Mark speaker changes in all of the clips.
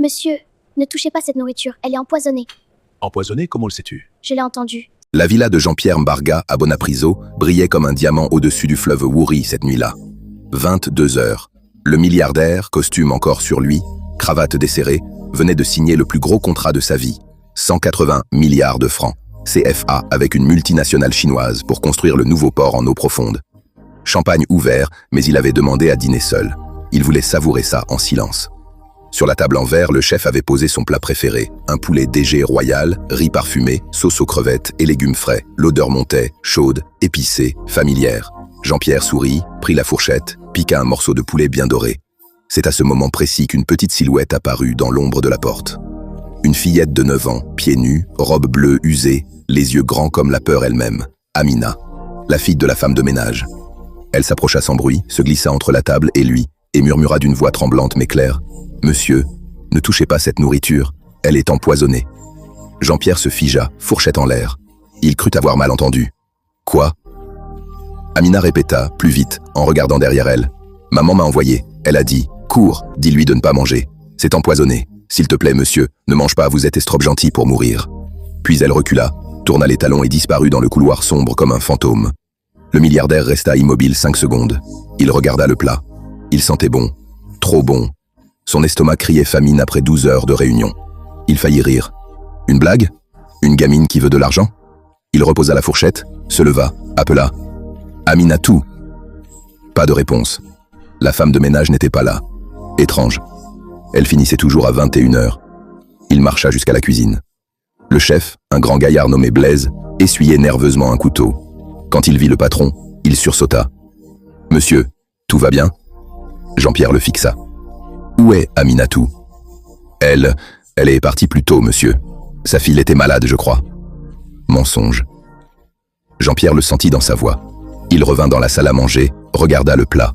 Speaker 1: Monsieur, ne touchez pas cette nourriture, elle est empoisonnée.
Speaker 2: Empoisonné, comment le sais-tu?
Speaker 1: Je l'ai entendu.
Speaker 3: La villa de Jean-Pierre Mbarga à Bonapriso brillait comme un diamant au-dessus du fleuve Wouri cette nuit-là. 22 heures. Le milliardaire, costume encore sur lui, cravate desserrée, venait de signer le plus gros contrat de sa vie. 180 milliards de francs, CFA, avec une multinationale chinoise pour construire le nouveau port en eau profonde. Champagne ouvert, mais il avait demandé à dîner seul. Il voulait savourer ça en silence. Sur la table en verre, le chef avait posé son plat préféré, un poulet DG royal, riz parfumé, sauce aux crevettes et légumes frais. L'odeur montait, chaude, épicée, familière. Jean-Pierre sourit, prit la fourchette, piqua un morceau de poulet bien doré. C'est à ce moment précis qu'une petite silhouette apparut dans l'ombre de la porte. Une fillette de 9 ans, pieds nus, robe bleue usée, les yeux grands comme la peur elle-même. Amina, la fille de la femme de ménage. Elle s'approcha sans bruit, se glissa entre la table et lui, et murmura d'une voix tremblante mais claire: « Monsieur, ne touchez pas cette nourriture, elle est empoisonnée. » Jean-Pierre se figea, fourchette en l'air. Il crut avoir mal entendu. « Quoi ?» Amina répéta, plus vite, en regardant derrière elle. « Maman m'a envoyé. Elle a dit, cours, dis-lui de ne pas manger. C'est empoisonné. S'il te plaît, monsieur, ne mange pas, vous êtes trop gentil pour mourir. » Puis elle recula, tourna les talons et disparut dans le couloir sombre comme un fantôme. Le milliardaire resta immobile 5 secondes. Il regarda le plat. Il sentait bon, trop bon. Son estomac criait famine après 12 heures de réunion. Il faillit rire. Une blague? Une gamine qui veut de l'argent? Il reposa la fourchette, se leva, appela: « Aminatou !» Pas de réponse. La femme de ménage n'était pas là. Étrange. Elle finissait toujours à 21 heures. Il marcha jusqu'à la cuisine. Le chef, un grand gaillard nommé Blaise, essuyait nerveusement un couteau. Quand il vit le patron, il sursauta. « Monsieur, tout va bien ?» Jean-Pierre le fixa. « Où est Aminatou ?»« Elle est partie plus tôt, monsieur. Sa fille était malade, je crois. » Mensonge. Jean-Pierre le sentit dans sa voix. Il revint dans la salle à manger, regarda le plat.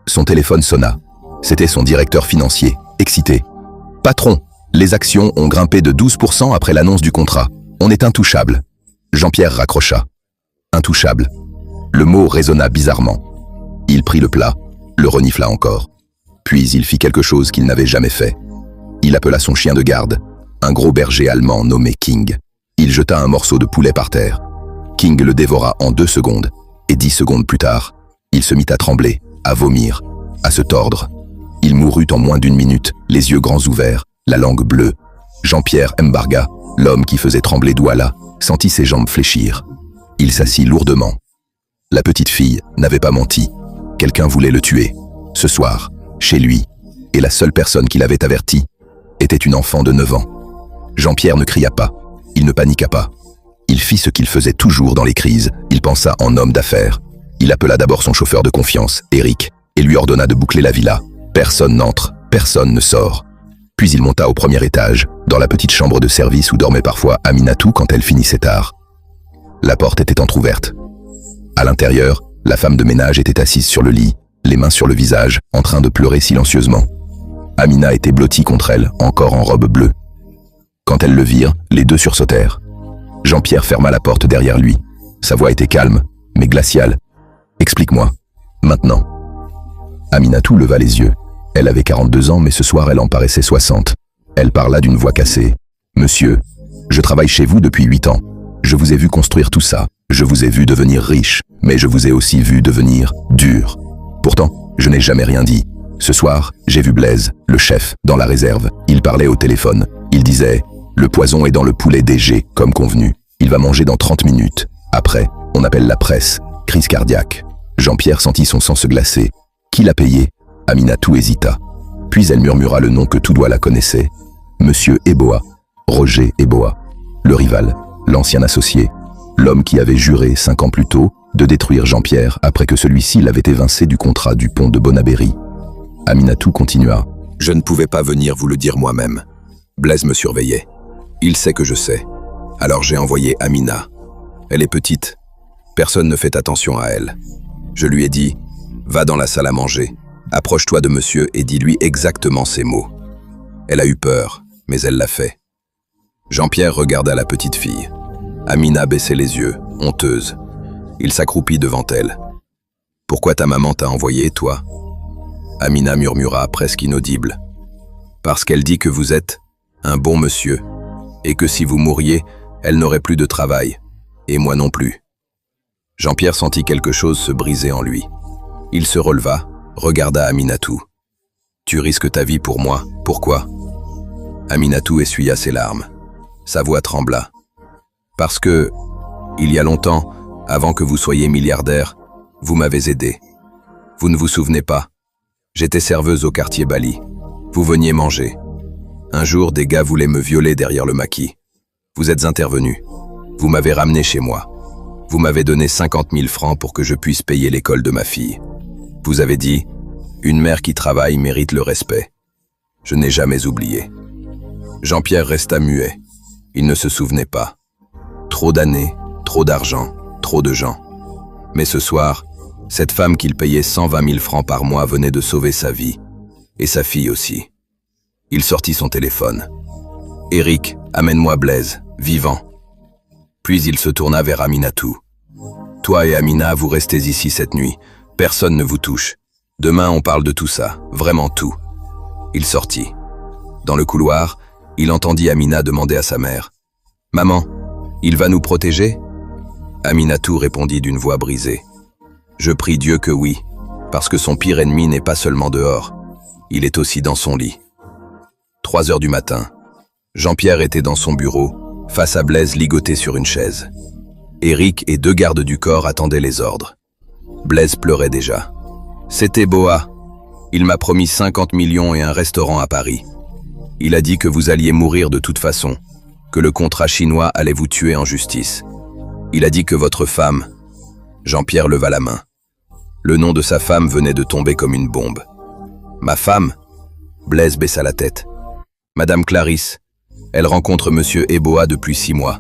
Speaker 3: Son téléphone sonna. C'était son directeur financier, excité. « Patron, les actions ont grimpé de 12% après l'annonce du contrat. On est intouchable. » Jean-Pierre raccrocha. Intouchable. Le mot résonna bizarrement. Il prit le plat, le renifla encore. Puis il fit quelque chose qu'il n'avait jamais fait. Il appela son chien de garde, un gros berger allemand nommé King. Il jeta un morceau de poulet par terre. King le dévora en 2 secondes, et 10 secondes plus tard, il se mit à trembler, à vomir, à se tordre. Il mourut en moins d'1 minute, les yeux grands ouverts, la langue bleue. Jean-Pierre Mbarga, l'homme qui faisait trembler Douala, sentit ses jambes fléchir. Il s'assit lourdement. La petite fille n'avait pas menti. Quelqu'un voulait le tuer. Ce soir, chez lui, et la seule personne qui l'avait averti était une enfant de 9 ans. Jean-Pierre ne cria pas, il ne paniqua pas. Il fit ce qu'il faisait toujours dans les crises, il pensa en homme d'affaires. Il appela d'abord son chauffeur de confiance, Eric, et lui ordonna de boucler la villa. Personne n'entre, personne ne sort. Puis il monta au 1er étage, dans la petite chambre de service où dormait parfois Aminatou quand elle finissait tard. La porte était entr'ouverte. À l'intérieur, la femme de ménage était assise sur le lit, les mains sur le visage, en train de pleurer silencieusement. Amina était blottie contre elle, encore en robe bleue. Quand elles le virent, les deux sursautèrent. Jean-Pierre ferma la porte derrière lui. Sa voix était calme, mais glaciale. « Explique-moi, maintenant. » Aminatou leva les yeux. Elle avait 42 ans, mais ce soir elle en paraissait 60. Elle parla d'une voix cassée. « Monsieur, je travaille chez vous depuis 8 ans. Je vous ai vu construire tout ça. Je vous ai vu devenir riche, mais je vous ai aussi vu devenir dur. Pourtant, je n'ai jamais rien dit. Ce soir, j'ai vu Blaise, le chef, dans la réserve. Il parlait au téléphone. Il disait « Le poison est dans le poulet DG, comme convenu. Il va manger dans 30 minutes. Après, on appelle la presse. Crise cardiaque. » Jean-Pierre sentit son sang se glacer. Qui l'a payé? Aminatou hésita. Puis elle murmura le nom que tout doigt la connaissait. Monsieur Eboa. Roger Eboa. Le rival, l'ancien associé. L'homme qui avait juré 5 ans plus tôt de détruire Jean-Pierre après que celui-ci l'avait évincé du contrat du pont de Bonaberry. Aminatou continua. « Je ne pouvais pas venir vous le dire moi-même. Blaise me surveillait. Il sait que je sais. Alors j'ai envoyé Amina. Elle est petite. Personne ne fait attention à elle. Je lui ai dit, va dans la salle à manger. Approche-toi de monsieur et dis-lui exactement ces mots. Elle a eu peur, mais elle l'a fait. » Jean-Pierre regarda la petite fille. Amina baissait les yeux, honteuse. Il s'accroupit devant elle. « Pourquoi ta maman t'a envoyé, toi ?» Amina murmura presque inaudible. « Parce qu'elle dit que vous êtes un bon monsieur, et que si vous mouriez, elle n'aurait plus de travail, et moi non plus. Jean-Pierre sentit quelque chose se briser en lui. Il se releva, regarda Aminatou. « Tu risques ta vie pour moi, pourquoi ?» Aminatou essuya ses larmes. Sa voix trembla. « Parce que, il y a longtemps, avant que vous soyez milliardaire, vous m'avez aidé. Vous ne vous souvenez pas? J'étais serveuse au quartier Bali. Vous veniez manger. Un jour, des gars voulaient me violer derrière le maquis. Vous êtes intervenu. Vous m'avez ramené chez moi. Vous m'avez donné 50 000 francs pour que je puisse payer l'école de ma fille. Vous avez dit, une mère qui travaille mérite le respect. Je n'ai jamais oublié. » Jean-Pierre resta muet. Il ne se souvenait pas. Trop d'années, trop d'argent, trop de gens. Mais ce soir, cette femme qu'il payait 120 000 francs par mois venait de sauver sa vie. Et sa fille aussi. Il sortit son téléphone. « Eric, amène-moi Blaise, vivant. » Puis il se tourna vers Aminatou. « Toi et Amina, vous restez ici cette nuit. Personne ne vous touche. Demain, on parle de tout ça, vraiment tout. » Il sortit. Dans le couloir, il entendit Amina demander à sa mère. « Maman, il va nous protéger ?» Aminatou répondit d'une voix brisée. « Je prie Dieu que oui, parce que son pire ennemi n'est pas seulement dehors, il est aussi dans son lit. » 3 heures du matin. Jean-Pierre était dans son bureau, face à Blaise ligoté sur une chaise. Eric et 2 gardes du corps attendaient les ordres. Blaise pleurait déjà. « C'était Boa. Il m'a promis 50 millions et un restaurant à Paris. Il a dit que vous alliez mourir de toute façon, que le contrat chinois allait vous tuer en justice. Il a dit que votre femme... » Jean-Pierre leva la main. Le nom de sa femme venait de tomber comme une bombe. « Ma femme ?» Blaise baissa la tête. « Madame Clarisse. Elle rencontre Monsieur Eboa depuis 6 mois,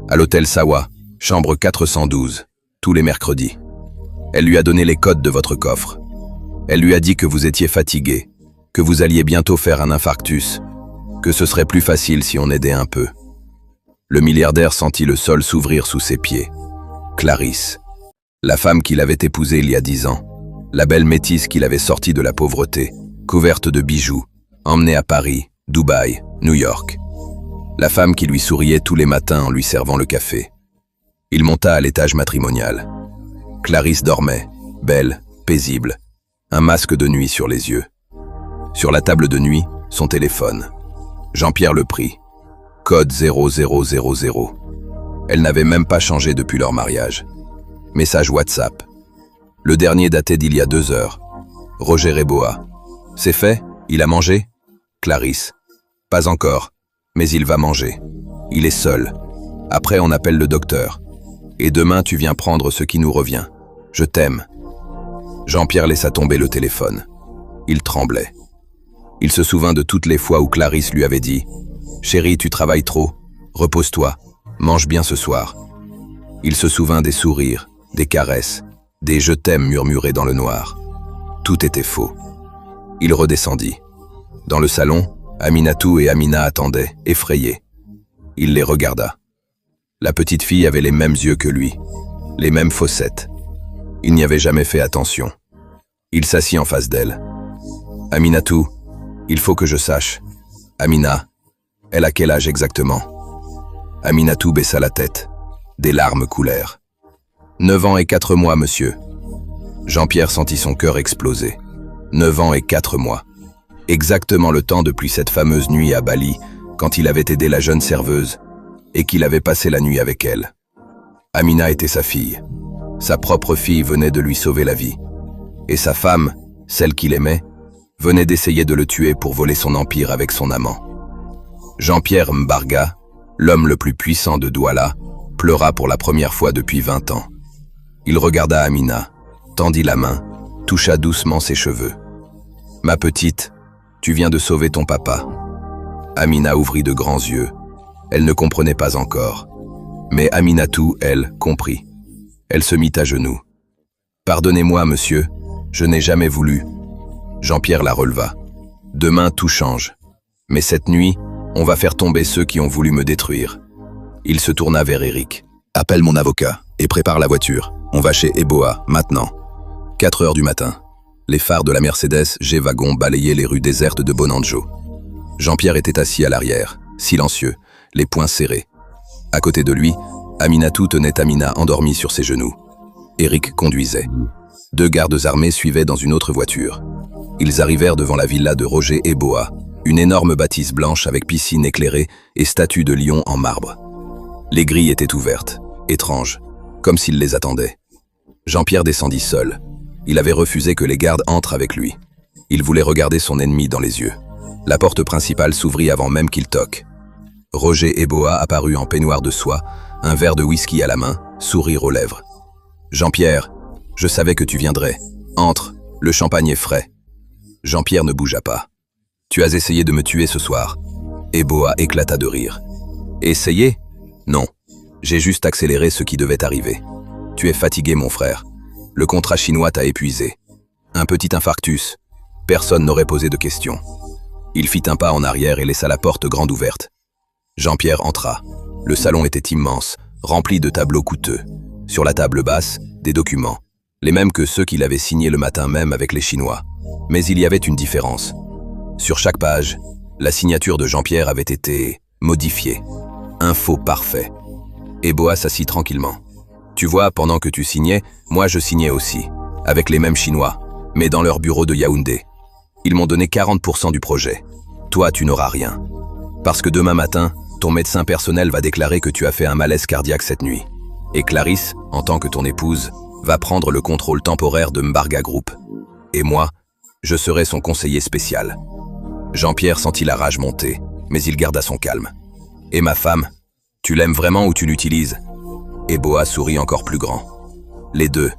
Speaker 3: à l'hôtel Sawa, chambre 412, tous les mercredis. Elle lui a donné les codes de votre coffre. Elle lui a dit que vous étiez fatigué, que vous alliez bientôt faire un infarctus, que ce serait plus facile si on aidait un peu. » Le milliardaire sentit le sol s'ouvrir sous ses pieds. Clarisse, la femme qu'il avait épousée il y a 10 ans, la belle métisse qu'il avait sortie de la pauvreté, couverte de bijoux, emmenée à Paris, Dubaï, New York. La femme qui lui souriait tous les matins en lui servant le café. Il monta à l'étage matrimonial. Clarisse dormait, belle, paisible, un masque de nuit sur les yeux. Sur la table de nuit, son téléphone. Jean-Pierre le prit. Code 0000. Elle n'avait même pas changé depuis leur mariage. Message WhatsApp. Le dernier datait d'il y a 2 heures. Roger Eboa. C'est fait? Il a mangé? Clarisse. Pas encore, mais il va manger. Il est seul. Après, on appelle le docteur. Et demain, tu viens prendre ce qui nous revient. Je t'aime. Jean-Pierre laissa tomber le téléphone. Il tremblait. Il se souvint de toutes les fois où Clarisse lui avait dit « Chérie, tu travailles trop. Repose-toi. Mange bien ce soir. » Il se souvint des sourires, des caresses, des « je t'aime » murmurés dans le noir. Tout était faux. Il redescendit. Dans le salon, Aminatou et Amina attendaient, effrayés. Il les regarda. La petite fille avait les mêmes yeux que lui, les mêmes fossettes. Il n'y avait jamais fait attention. Il s'assit en face d'elle. « Aminatou, il faut que je sache. Amina, elle a quel âge exactement ?» Aminatou baissa la tête. Des larmes coulèrent. « 9 ans et 4 mois, monsieur. » Jean-Pierre sentit son cœur exploser. 9 ans et 4 mois. Exactement le temps depuis cette fameuse nuit à Bali, quand il avait aidé la jeune serveuse, et qu'il avait passé la nuit avec elle. Amina était sa fille. Sa propre fille venait de lui sauver la vie. Et sa femme, celle qu'il aimait, venait d'essayer de le tuer pour voler son empire avec son amant. Jean-Pierre Mbarga, l'homme le plus puissant de Douala, pleura pour la première fois depuis 20 ans. Il regarda Amina, tendit la main, toucha doucement ses cheveux. « Ma petite, tu viens de sauver ton papa. » Amina ouvrit de grands yeux. Elle ne comprenait pas encore. Mais Aminatou, elle, comprit. Elle se mit à genoux. « Pardonnez-moi, monsieur, je n'ai jamais voulu. » Jean-Pierre la releva. « Demain, tout change. Mais cette nuit, on va faire tomber ceux qui ont voulu me détruire. » Il se tourna vers Eric. « Appelle mon avocat et prépare la voiture. On va chez Eboa, maintenant. » 4 heures du matin. Les phares de la Mercedes G-Wagon balayaient les rues désertes de Bonanjo. Jean-Pierre était assis à l'arrière, silencieux, les poings serrés. À côté de lui, Aminatou tenait Amina endormie sur ses genoux. Eric conduisait. 2 gardes armés suivaient dans une autre voiture. Ils arrivèrent devant la villa de Roger et Boa, une énorme bâtisse blanche avec piscine éclairée et statue de lion en marbre. Les grilles étaient ouvertes, étranges, comme s'il les attendait. Jean-Pierre descendit seul. Il avait refusé que les gardes entrent avec lui. Il voulait regarder son ennemi dans les yeux. La porte principale s'ouvrit avant même qu'il toque. Roger et Boa apparut en peignoir de soie, un verre de whisky à la main, sourire aux lèvres. « Jean-Pierre, je savais que tu viendrais. Entre, le champagne est frais. » Jean-Pierre ne bougea pas. « Tu as essayé de me tuer ce soir. » Et Boa éclata de rire. « Essayé ? Non. J'ai juste accéléré ce qui devait arriver. Tu es fatigué, mon frère. Le contrat chinois t'a épuisé. Un petit infarctus. Personne n'aurait posé de questions. » Il fit un pas en arrière et laissa la porte grande ouverte. Jean-Pierre entra. Le salon était immense, rempli de tableaux coûteux. Sur la table basse, des documents, les mêmes que ceux qu'il avait signés le matin même avec les Chinois. Mais il y avait une différence. Sur chaque page, la signature de Jean-Pierre avait été modifiée. Un faux parfait. Et Boa s'assit tranquillement. « Tu vois, pendant que tu signais, moi je signais aussi, avec les mêmes Chinois, mais dans leur bureau de Yaoundé. Ils m'ont donné 40% du projet. Toi, tu n'auras rien. Parce que demain matin, ton médecin personnel va déclarer que tu as fait un malaise cardiaque cette nuit. Et Clarisse, en tant que ton épouse, va prendre le contrôle temporaire de Mbarga Group. Et moi, je serai son conseiller spécial. » Jean-Pierre sentit la rage monter, mais il garda son calme. « Et ma femme, tu l'aimes vraiment ou tu l'utilises ?» Et Boa sourit encore plus grand. « Les deux.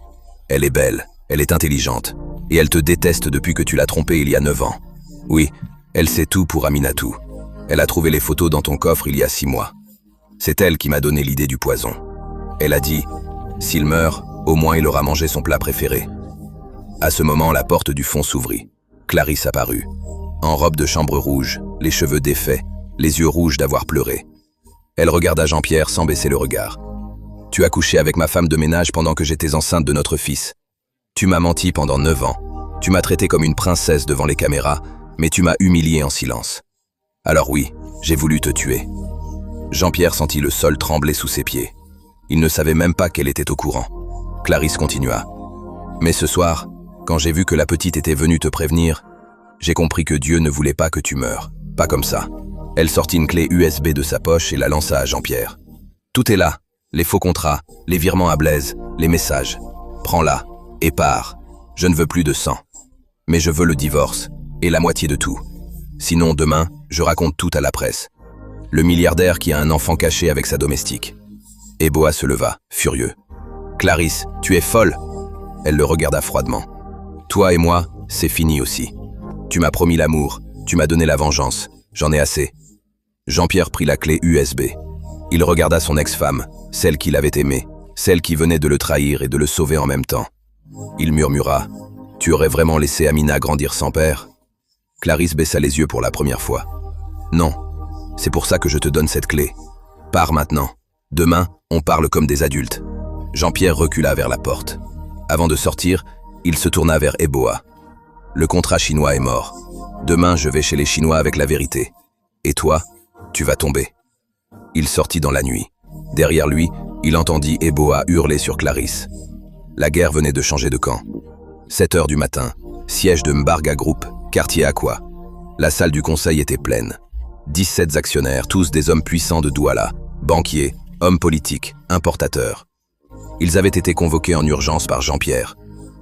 Speaker 3: Elle est belle, elle est intelligente, et elle te déteste depuis que tu l'as trompée il y a 9 ans. Oui, elle sait tout pour Aminatou. Elle a trouvé les photos dans ton coffre il y a 6 mois. C'est elle qui m'a donné l'idée du poison. Elle a dit, s'il meurt, au moins il aura mangé son plat préféré. » À ce moment, la porte du fond s'ouvrit. Clarisse apparut, en robe de chambre rouge, les cheveux défaits, les yeux rouges d'avoir pleuré. Elle regarda Jean-Pierre sans baisser le regard. « Tu as couché avec ma femme de ménage pendant que j'étais enceinte de notre fils. Tu m'as menti pendant 9 ans. Tu m'as traité comme une princesse devant les caméras, mais tu m'as humilié en silence. Alors oui, j'ai voulu te tuer. » Jean-Pierre sentit le sol trembler sous ses pieds. Il ne savait même pas qu'elle était au courant. Clarisse continua. « Mais ce soir, quand j'ai vu que la petite était venue te prévenir, j'ai compris que Dieu ne voulait pas que tu meures. Pas comme ça. » Elle sortit une clé USB de sa poche et la lança à Jean-Pierre. « Tout est là. Les faux contrats, les virements à Blaise, les messages. Prends-la et pars. Je ne veux plus de sang. Mais je veux le divorce et la moitié de tout. Sinon, demain, je raconte tout à la presse. Le milliardaire qui a un enfant caché avec sa domestique. » Et Boa se leva, furieux. « Clarisse, tu es folle !» Elle le regarda froidement. « Toi et moi, c'est fini aussi. Tu m'as promis l'amour, tu m'as donné la vengeance. J'en ai assez. » Jean-Pierre prit la clé USB. Il regarda son ex-femme, celle qu'il avait aimée, celle qui venait de le trahir et de le sauver en même temps. Il murmura, « Tu aurais vraiment laissé Amina grandir sans père ?» Clarisse baissa les yeux pour la première fois. « Non, c'est pour ça que je te donne cette clé. Pars maintenant. Demain, on parle comme des adultes. » Jean-Pierre recula vers la porte. Avant de sortir, il se tourna vers Eboa. « Le contrat chinois est mort. Demain, je vais chez les Chinois avec la vérité. Et toi, tu vas tomber. » Il sortit dans la nuit. Derrière lui, il entendit Eboa hurler sur Clarisse. La guerre venait de changer de camp. 7 heures du matin, siège de Mbarga Group, quartier Aqua. La salle du conseil était pleine. 17 actionnaires, tous des hommes puissants de Douala, banquiers, hommes politiques, importateurs. Ils avaient été convoqués en urgence par Jean-Pierre.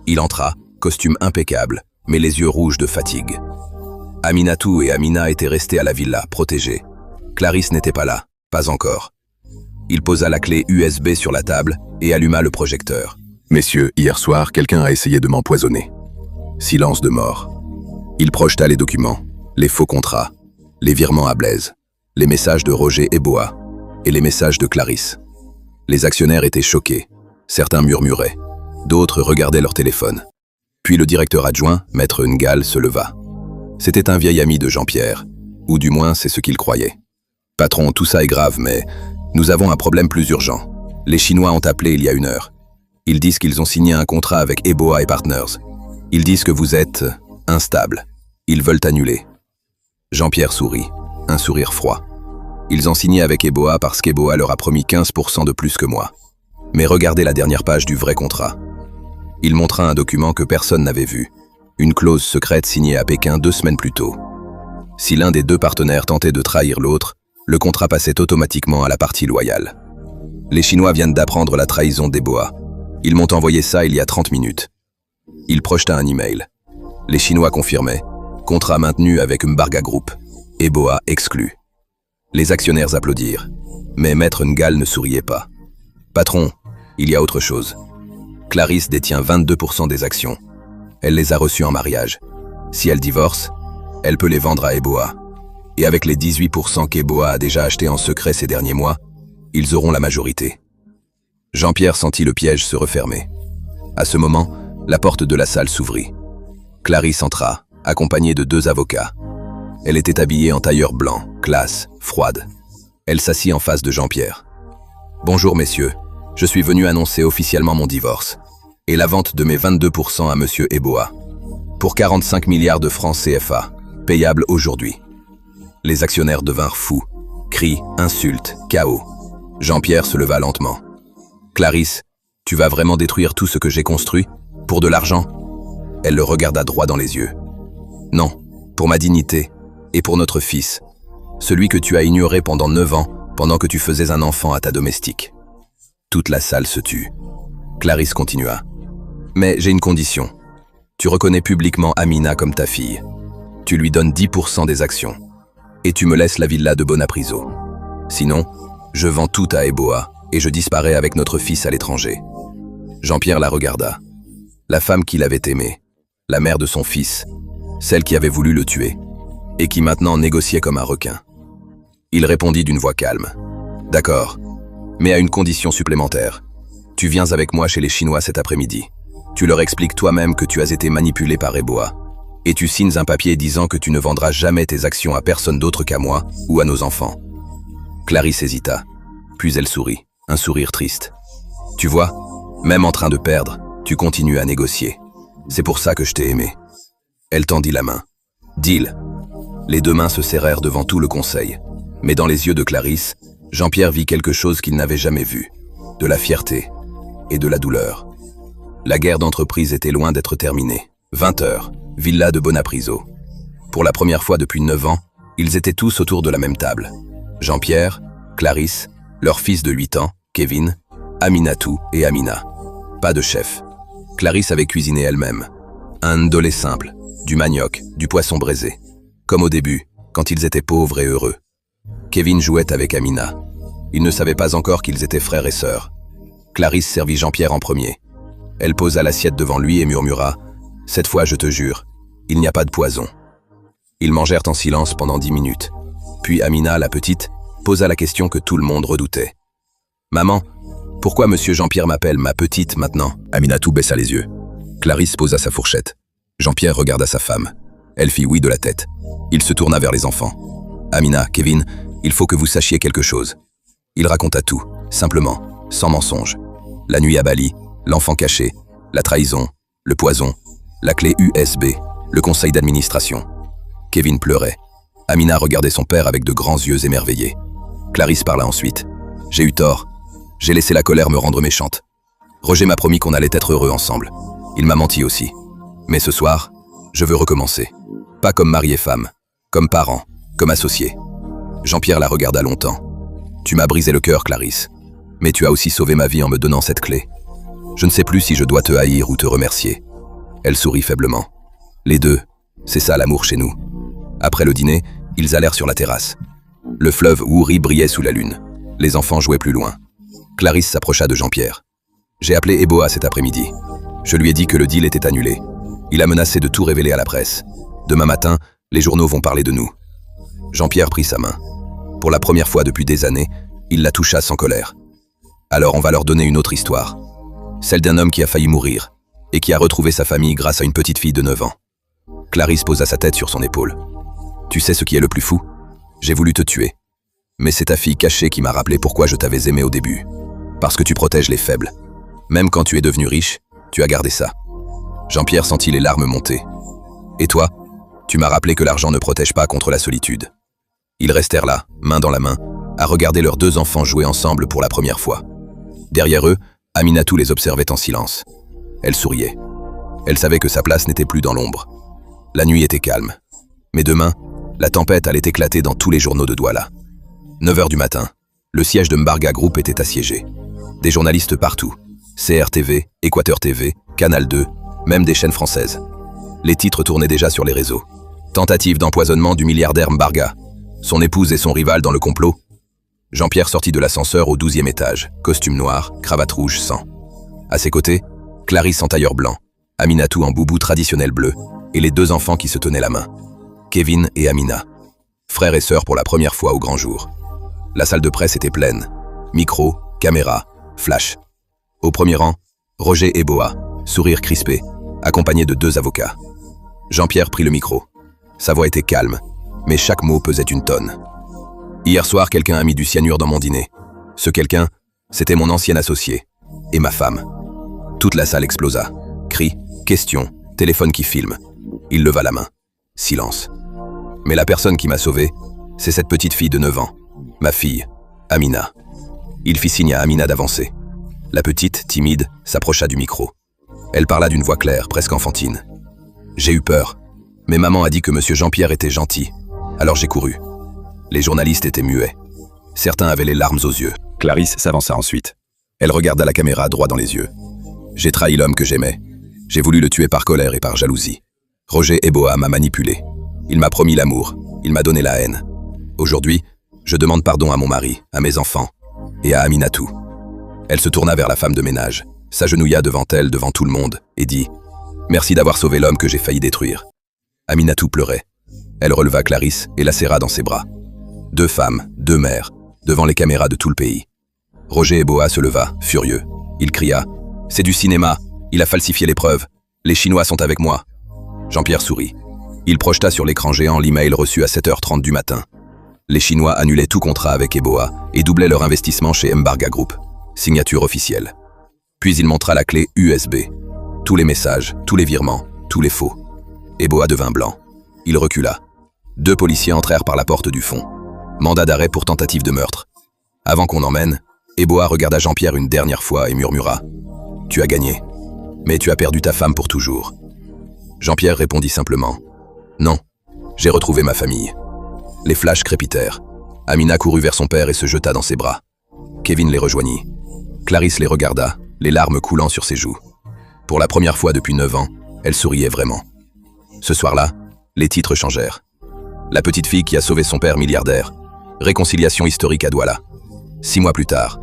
Speaker 3: Il entra, costume impeccable, mais les yeux rouges de fatigue. Aminatou et Amina étaient restés à la villa, protégés. Clarisse n'était pas là, pas encore. Il posa la clé USB sur la table et alluma le projecteur.
Speaker 2: « Messieurs, hier soir, quelqu'un a essayé de m'empoisonner. » Silence de mort. Il projeta les documents, les faux contrats, les virements à Blaise, les messages de Roger et Boa, et les messages de Clarisse. Les actionnaires étaient choqués. Certains murmuraient, d'autres regardaient leur téléphone. Puis le directeur adjoint, Maître Ngal, se leva. C'était un vieil ami de Jean-Pierre, ou du moins c'est ce qu'il croyait. « Patron, tout ça est grave, mais nous avons un problème plus urgent. Les Chinois ont appelé il y a 1 heure. Ils disent qu'ils ont signé un contrat avec Eboa et Partners. Ils disent que vous êtes instable. Ils veulent annuler. » Jean-Pierre sourit, un sourire froid. Ils ont signé avec Eboa parce qu'Eboa leur a promis 15% de plus que moi. Mais regardez la dernière page du vrai contrat. Il montra un document que personne n'avait vu. Une clause secrète signée à Pékin 2 semaines plus tôt. Si l'un des deux partenaires tentait de trahir l'autre, le contrat passait automatiquement à la partie loyale. Les Chinois viennent d'apprendre la trahison d'Eboa. Ils m'ont envoyé ça il y a 30 minutes. Il projeta un email. Les Chinois confirmaient. Contrat maintenu avec Mbarga Group. Eboa exclu. Les actionnaires applaudirent. Mais Maître Ngal ne souriait pas. Patron, il y a autre chose. Clarisse détient 22% des actions. Elle les a reçues en mariage. Si elle divorce, elle peut les vendre à Eboa. Et avec les 18% qu'Eboa a déjà achetés en secret ces derniers mois, ils auront la majorité. Jean-Pierre sentit le piège se refermer. À ce moment, la porte de la salle s'ouvrit. Clarisse entra, accompagnée de 2 avocats. Elle était habillée en tailleur blanc, classe, froide. Elle s'assit en face de Jean-Pierre. « Bonjour messieurs, je suis venu annoncer officiellement mon divorce et la vente de mes 22% à monsieur Eboa, pour 45 milliards de francs CFA, payables aujourd'hui. » Les actionnaires devinrent fous. Cris, insultes, chaos. Jean-Pierre se leva lentement. « Clarisse, tu vas vraiment détruire tout ce que j'ai construit? Pour de l'argent ?» Elle le regarda droit dans les yeux. « Non, pour ma dignité et pour notre fils, celui que tu as ignoré pendant 9 ans, pendant que tu faisais un enfant à ta domestique. » Toute la salle se tut. Clarisse continua. « Mais j'ai une condition. Tu reconnais publiquement Amina comme ta fille. Tu lui donnes 10% des actions. Et tu me laisses la villa de Bonapriso. Sinon, je vends tout à Eboa et je disparais avec notre fils à l'étranger. » Jean-Pierre la regarda. La femme qu'il avait aimée, la mère de son fils, celle qui avait voulu le tuer, et qui maintenant négociait comme un requin. Il répondit d'une voix calme. « D'accord, mais à une condition supplémentaire. Tu viens avec moi chez les Chinois cet après-midi. Tu leur expliques toi-même que tu as été manipulé par Eboa. Et tu signes un papier disant que tu ne vendras jamais tes actions à personne d'autre qu'à moi ou à nos enfants. » Clarisse hésita, puis elle sourit, un sourire triste. « Tu vois, même en train de perdre, tu continues à négocier. C'est pour ça que je t'ai aimé. » Elle tendit la main. « Deal !» Les 2 mains se serrèrent devant tout le conseil. Mais dans les yeux de Clarisse, Jean-Pierre vit quelque chose qu'il n'avait jamais vu. De la fierté et de la douleur. La guerre d'entreprise était loin d'être terminée. 20 heures, villa de Bonapriso. Pour la première fois depuis 9 ans, ils étaient tous autour de la même table. Jean-Pierre, Clarisse, leur fils de 8 ans, Kevin, Aminatou et Amina. Pas de chef. Clarisse avait cuisiné elle-même. Un ndolé simple, du manioc, du poisson braisé. Comme au début, quand ils étaient pauvres et heureux. Kevin jouait avec Amina. Ils ne savaient pas encore qu'ils étaient frères et sœurs. Clarisse servit Jean-Pierre en premier. Elle posa l'assiette devant lui et murmura « Cette fois, je te jure, il n'y a pas de poison. » Ils mangèrent en silence pendant 10 minutes. Puis Amina, la petite, posa la question que tout le monde redoutait. « Maman, pourquoi monsieur Jean-Pierre m'appelle ma petite maintenant ?» Aminatou baissa les yeux. Clarisse posa sa fourchette. Jean-Pierre regarda sa femme. Elle fit oui de la tête. Il se tourna vers les enfants. « Amina, Kevin, il faut que vous sachiez quelque chose. » Il raconta tout, simplement, sans mensonge. La nuit à Bali, l'enfant caché, la trahison, le poison, la clé USB, le conseil d'administration. Kevin pleurait. Amina regardait son père avec de grands yeux émerveillés. Clarisse parla ensuite. « J'ai eu tort. J'ai laissé la colère me rendre méchante. Roger m'a promis qu'on allait être heureux ensemble. Il m'a menti aussi. Mais ce soir, je veux recommencer. Pas comme mari et femme, comme parents, comme associés. » Jean-Pierre la regarda longtemps. « Tu m'as brisé le cœur, Clarisse. Mais tu as aussi sauvé ma vie en me donnant cette clé. Je ne sais plus si je dois te haïr ou te remercier. » Elle sourit faiblement. « Les deux, c'est ça l'amour chez nous. » Après le dîner, ils allèrent sur la terrasse. Le fleuve Wouri brillait sous la lune. Les enfants jouaient plus loin. Clarisse s'approcha de Jean-Pierre. « J'ai appelé Eboa cet après-midi. Je lui ai dit que le deal était annulé. Il a menacé de tout révéler à la presse. Demain matin, les journaux vont parler de nous. » Jean-Pierre prit sa main. Pour la première fois depuis des années, il la toucha sans colère. « Alors on va leur donner une autre histoire. Celle d'un homme qui a failli mourir et qui a retrouvé sa famille grâce à une petite fille de 9 ans. » Clarisse posa sa tête sur son épaule. « Tu sais ce qui est le plus fou? J'ai voulu te tuer. Mais c'est ta fille cachée qui m'a rappelé pourquoi je t'avais aimé au début. Parce que tu protèges les faibles. Même quand tu es devenu riche, tu as gardé ça. » Jean-Pierre sentit les larmes monter. « Et toi, Tu m'as rappelé que l'argent ne protège pas contre la solitude. » Ils restèrent là, main dans la main, à regarder leurs 2 enfants jouer ensemble pour la première fois. Derrière eux, Aminatou les observait en silence. Elle souriait. Elle savait que sa place n'était plus dans l'ombre. La nuit était calme. Mais demain, la tempête allait éclater dans tous les journaux de Douala. 9 h du matin, le siège de Mbarga Group était assiégé. Des journalistes partout. CRTV, Équateur TV, Canal 2, même des chaînes françaises. Les titres tournaient déjà sur les réseaux. Tentative d'empoisonnement du milliardaire Mbarga. Son épouse et son rival dans le complot. Jean-Pierre sortit de l'ascenseur au 12e étage, costume noir, cravate rouge, sang. À ses côtés, Clarisse en tailleur blanc, Aminatou en boubou traditionnel bleu, et les 2 enfants qui se tenaient la main. Kevin et Amina. Frères et sœurs pour la première fois au grand jour. La salle de presse était pleine. Micro, caméra, flash. Au premier rang, Roger Eboa, sourire crispé, accompagné de 2 avocats. Jean-Pierre prit le micro. Sa voix était calme, mais chaque mot pesait une tonne. Hier soir, quelqu'un a mis du cyanure dans mon dîner. Ce quelqu'un, c'était mon ancien associé, et ma femme. Toute la salle explosa. Cris, questions, téléphone qui filme. Il leva la main. Silence. Mais la personne qui m'a sauvé, c'est cette petite fille de 9 ans. Ma fille, Amina. Il fit signe à Amina d'avancer. La petite, timide, s'approcha du micro. Elle parla d'une voix claire, presque enfantine. J'ai eu peur, mais maman a dit que monsieur Jean-Pierre était gentil, alors j'ai couru. Les journalistes étaient muets. Certains avaient les larmes aux yeux. Clarisse s'avança ensuite. Elle regarda la caméra droit dans les yeux. J'ai trahi l'homme que j'aimais. J'ai voulu le tuer par colère et par jalousie. Roger Eboa m'a manipulé. Il m'a promis l'amour. Il m'a donné la haine. Aujourd'hui, je demande pardon à mon mari, à mes enfants et à Aminatou. Elle se tourna vers la femme de ménage, s'agenouilla devant elle, devant tout le monde, et dit « Merci d'avoir sauvé l'homme que j'ai failli détruire. » Aminatou pleurait. Elle releva Clarisse et la serra dans ses bras. 2 femmes, 2 mères, devant les caméras de tout le pays. Roger Eboa se leva, furieux. Il cria « C'est du cinéma, il a falsifié les preuves. Les Chinois sont avec moi. » Jean-Pierre sourit. Il projeta sur l'écran géant l'email reçu à 7h30 du matin. Les Chinois annulaient tout contrat avec Eboa et doublaient leur investissement chez Mbarga Group. Signature officielle. Puis il montra la clé USB. Tous les messages, tous les virements, tous les faux. Eboa devint blanc. Il recula. 2 policiers entrèrent par la porte du fond. Mandat d'arrêt pour tentative de meurtre. Avant qu'on emmène, Eboa regarda Jean-Pierre une dernière fois et murmura « Tu as gagné, mais tu as perdu ta femme pour toujours. » Jean-Pierre répondit simplement « Non, j'ai retrouvé ma famille. » Les flashs crépitèrent. Amina courut vers son père et se jeta dans ses bras. Kevin les rejoignit. Clarisse les regarda, les larmes coulant sur ses joues. Pour la première fois depuis 9 ans, elle souriait vraiment. Ce soir-là, les titres changèrent. La petite fille qui a sauvé son père milliardaire. Réconciliation historique à Douala. 6 mois plus tard,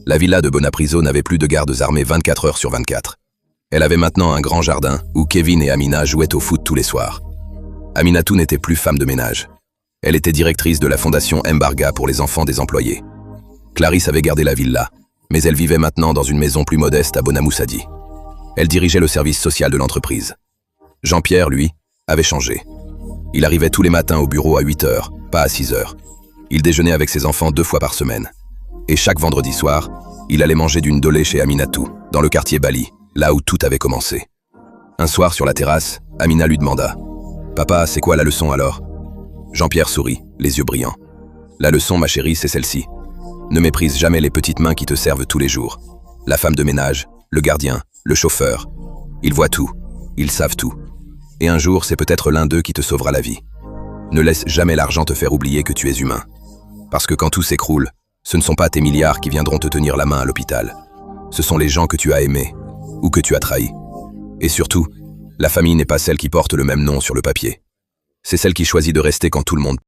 Speaker 2: la villa de Bonapriso n'avait plus de gardes armés 24 heures sur 24. Elle avait maintenant un grand jardin où Kevin et Amina jouaient au foot tous les soirs. Aminatou n'était plus femme de ménage. Elle était directrice de la fondation Mbarga pour les enfants des employés. Clarisse avait gardé la villa, mais elle vivait maintenant dans une maison plus modeste à Bonamoussadi. Elle dirigeait le service social de l'entreprise. Jean-Pierre, lui, avait changé. Il arrivait tous les matins au bureau à 8 h, pas à 6 h. Il déjeunait avec ses enfants 2 fois par semaine. Et chaque vendredi soir, il allait manger d'une dolée chez Aminatou, dans le quartier Bali, là où tout avait commencé. Un soir, sur la terrasse, Amina lui demanda « Papa, c'est quoi la leçon alors ?» Jean-Pierre sourit, les yeux brillants. « La leçon, ma chérie, c'est celle-ci. Ne méprise jamais les petites mains qui te servent tous les jours. La femme de ménage, le gardien, le chauffeur. Ils voient tout, ils savent tout. Et un jour, c'est peut-être l'un d'eux qui te sauvera la vie. Ne laisse jamais l'argent te faire oublier que tu es humain. Parce que quand tout s'écroule, ce ne sont pas tes milliards qui viendront te tenir la main à l'hôpital. Ce sont les gens que tu as aimés ou que tu as trahis. Et surtout, la famille n'est pas celle qui porte le même nom sur le papier. C'est celle qui choisit de rester quand tout le monde